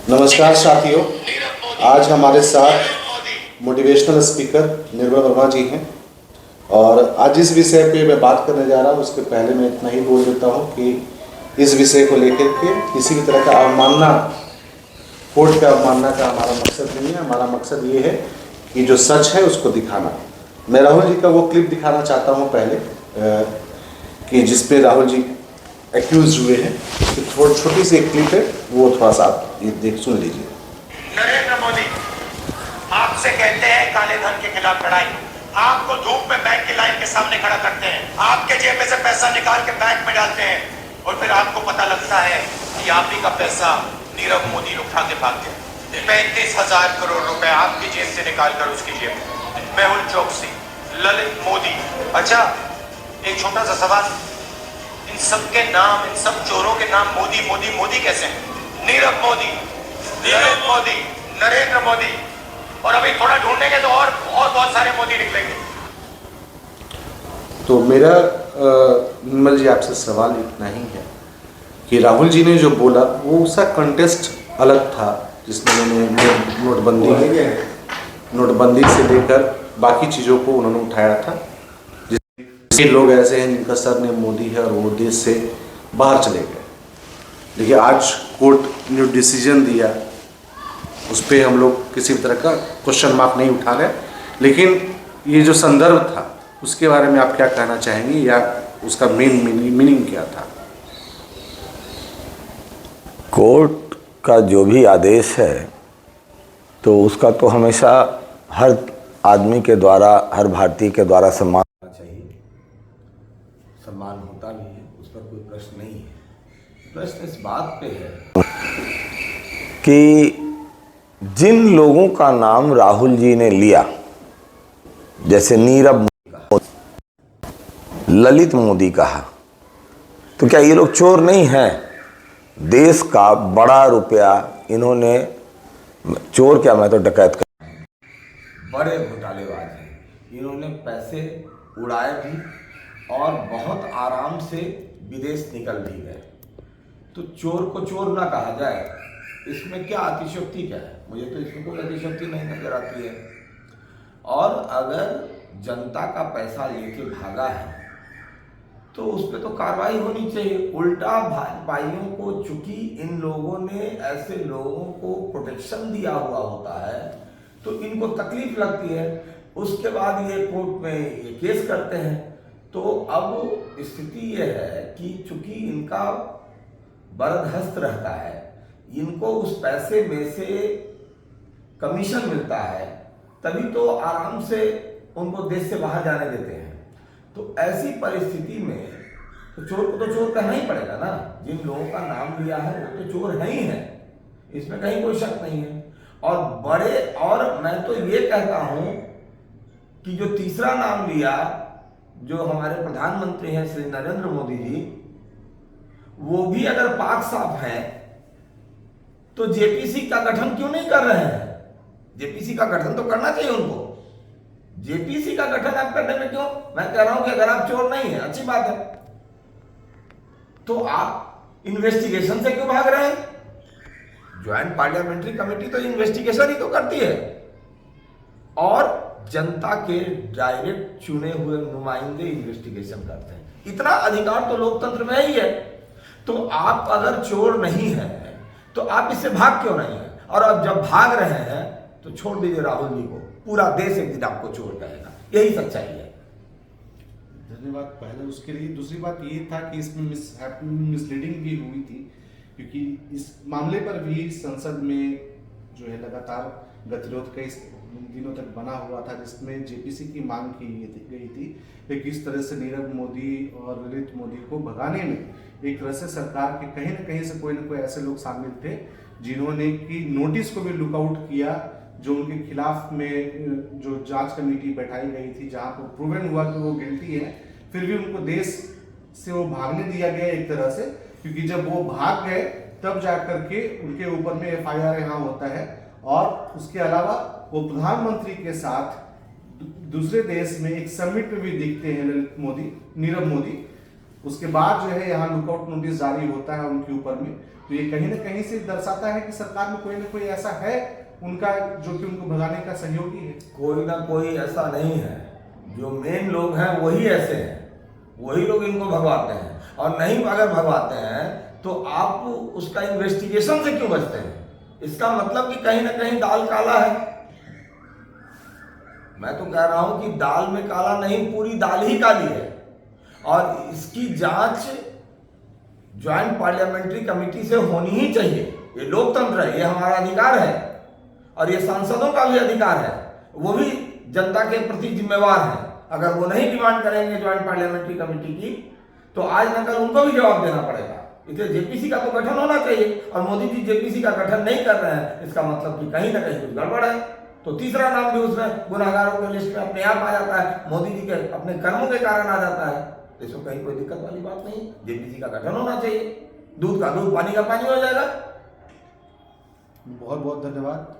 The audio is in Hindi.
नमस्कार साथियों, आज हमारे साथ मोटिवेशनल स्पीकर निर्मल वर्मा जी हैं और आज जिस विषय पे मैं बात करने जा रहा हूँ उसके पहले मैं इतना ही बोल देता हूँ कि इस विषय को लेकर के किसी भी तरह का अवमानना, कोर्ट का अवमानना का हमारा मकसद नहीं है। हमारा मकसद ये है कि जो सच है उसको दिखाना। मैं राहुल जी का वो क्लिप दिखाना चाहता हूँ पहले कि जिसपे राहुल जी एक्यूज हुए हैं। थोड़ी छोटी सी एक क्लिप है, वो थोड़ा सा आप ये देख सुन लीजिए। नरेंद्र मोदी आपसे कहते हैं काले धन के खिलाफ लड़ाई, आपको धूप में बैंक की लाइन के सामने खड़ा करते हैं, आपके जेब में से पैसा निकाल के बैंक में डालते हैं और फिर आपको पता लगता है कि आप ही का पैसा नीरव मोदी उठा के भाग गया। 35,000 करोड़ रुपए आपकी जेब से निकाल कर उसकी जेब में। मेहुल चौकसी, ललित मोदी। अच्छा, एक छोटा सा सवाल, इन सबके नाम, इन सब चोरों के नाम मोदी मोदी मोदी कैसे हैं? नीरव मोदी, नीरव मोदी, नरेंद्र मोदी, और अभी थोड़ा ढूंढेंगे तो और बहुत सारे मोदी निकलेंगे। तो मेरा निर्मल जी आपसे सवाल इतना ही है कि राहुल जी ने जो बोला वो उसका कंटेस्ट अलग था, जिसमें उन्होंने नोटबंदी से लेकर बाकी चीज़ों को उन्होंने उठाया था। जिसके लोग ऐसे हैं जिनका सरनेम मोदी है और वो देश से बाहर चले गए। देखिए, आज कोर्ट ने डिसीजन दिया, उस पर हम लोग किसी भी तरह का क्वेश्चन मार्क नहीं उठा रहे, लेकिन ये जो संदर्भ था उसके बारे में आप क्या कहना चाहेंगे या उसका मेन मीनिंग क्या था? कोर्ट का जो भी आदेश है तो उसका तो हमेशा हर आदमी के द्वारा, हर भारतीय के द्वारा सम्मान होना चाहिए। सम्मान होता भी है, उस पर कोई प्रश्न नहीं है। प्रश्न इस बात पे है कि जिन लोगों का नाम राहुल जी ने लिया, जैसे नीरव मोदी, ललित मोदी कहा, तो क्या ये लोग चोर नहीं हैं? देश का बड़ा रुपया इन्होंने, चोर क्या, मैं तो डकैत कर, बड़े घोटालेबाज हैं। इन्होंने पैसे उड़ाए भी और बहुत आराम से विदेश निकल भी गए। तो चोर को चोर ना कहा जाए, इसमें क्या अतिशयोक्ति क्या है? मुझे तो इसमें कोई अतिशयोक्ति नहीं नजर आती है। और अगर जनता का पैसा लेके भागा है तो उस पर तो कार्रवाई होनी चाहिए। उल्टा भाजपाइयों को, चूंकि इन लोगों ने ऐसे लोगों को प्रोटेक्शन दिया हुआ होता है तो इनको तकलीफ लगती है। उसके बाद ये कोर्ट में ये केस करते हैं। तो अब स्थिति ये है कि चूंकि इनका बरदहस्त रहता है, इनको उस पैसे में से कमीशन मिलता है, तभी तो आराम से उनको देश से बाहर जाने देते हैं। तो ऐसी परिस्थिति में तो चोर को तो चोर कहना ही पड़ेगा ना। जिन लोगों का नाम लिया है वो तो चोर है ही है, इसमें कहीं कोई शक नहीं है। और बड़े, और मैं तो ये कहता हूं कि जो तीसरा नाम लिया, जो हमारे प्रधानमंत्री हैं श्री नरेंद्र मोदी जी, वो भी अगर पाक साफ है तो जेपीसी का गठन क्यों नहीं कर रहे हैं? जेपीसी का गठन तो करना चाहिए उनको। जेपीसी का गठन आप करने में क्यों? मैं कह रहा हूं कि अगर आप चोर नहीं है, अच्छी बात है, तो आप इन्वेस्टिगेशन से क्यों भाग रहे हैं? ज्वाइंट पार्लियामेंट्री कमेटी तो इन्वेस्टिगेशन ही तो करती है और जनता के डायरेक्ट चुने हुए नुमाइंदे इन्वेस्टिगेशन करते हैं। इतना अधिकार तो लोकतंत्र में ही है। तो आप अगर चोर नहीं है तो आप इससे भाग क्यों नहीं है? और अब जब भाग रहे हैं तो छोड़ दीजिए राहुल जी को, पूरा देश एक दिन आपको चोर कहेगा। यही सच्चाई है। धन्यवाद पहले उसके लिए। दूसरी बात ये था कि इसमें मिसलीडिंग भी हुई थी, क्योंकि इस मामले पर भी संसद में जो है लगातार गतिरोध कई दिनों तक बना हुआ था, जिसमें जेपीसी की मांग की गई थी कि किस तरह से नीरव मोदी और ललित मोदी को भगाने में एक तरह से सरकार के कहीं ना कहीं से कोई ना कोई ऐसे लोग शामिल थे जिन्होंने कि नोटिस को भी लुकआउट किया, जो उनके खिलाफ में जो जांच कमेटी बैठाई गई थी, जहां पर प्रूवन हुआ कि वो गिल्टी है, फिर भी उनको देश से वो भागने दिया गया एक तरह से, क्योंकि जब वो भाग गए तब जाकर के उनके ऊपर में एफआईआर यहाँ होता है। और उसके अलावा वो प्रधानमंत्री के साथ दूसरे देश में एक समिट में भी दिखते हैं नीरव मोदी, उसके बाद जो है यहाँ लुकआउट नोटिस जारी होता है उनके ऊपर में। तो ये कहीं ना कहीं से दर्शाता है कि सरकार में कोई ना कोई ऐसा है उनका जो कि उनको भगाने का सहयोगी है। कोई ना कोई ऐसा नहीं है, जो मेन लोग हैं वही ऐसे हैं, वही लोग इनको भगवाते हैं। और नहीं अगर भगवाते हैं तो आप उसका इन्वेस्टिगेशन से क्यों बचते हैं? इसका मतलब कि कहीं ना कहीं दाल काला है। मैं तो कह रहा हूं कि दाल में काला नहीं, पूरी दाल ही काली है। और इसकी जांच ज्वाइंट पार्लियामेंट्री कमेटी से होनी ही चाहिए। ये लोकतंत्र है, ये हमारा अधिकार है और ये सांसदों का भी अधिकार है। वो भी जनता के प्रति जिम्मेवार है। अगर वो नहीं डिमांड करेंगे ज्वाइंट पार्लियामेंट्री कमेटी की तो आज न कल उनको भी जवाब देना पड़ेगा। इसलिए जेपीसी का तो गठन होना चाहिए और मोदी जी जेपीसी का गठन नहीं कर रहे हैं, इसका मतलब कि कहीं ना कहीं कुछ गड़बड़ है। तो तीसरा नाम भी उसमें गुनाहगारों के लिस्ट में अपने आप आ जाता है, मोदी जी के अपने कर्मों के कारण आ जाता है। तो इसमें कहीं कोई दिक्कत वाली बात नहीं। जेपीसी का गठन होना चाहिए, दूध का दूध पानी का पानी हो जाएगा। बहुत बहुत धन्यवाद।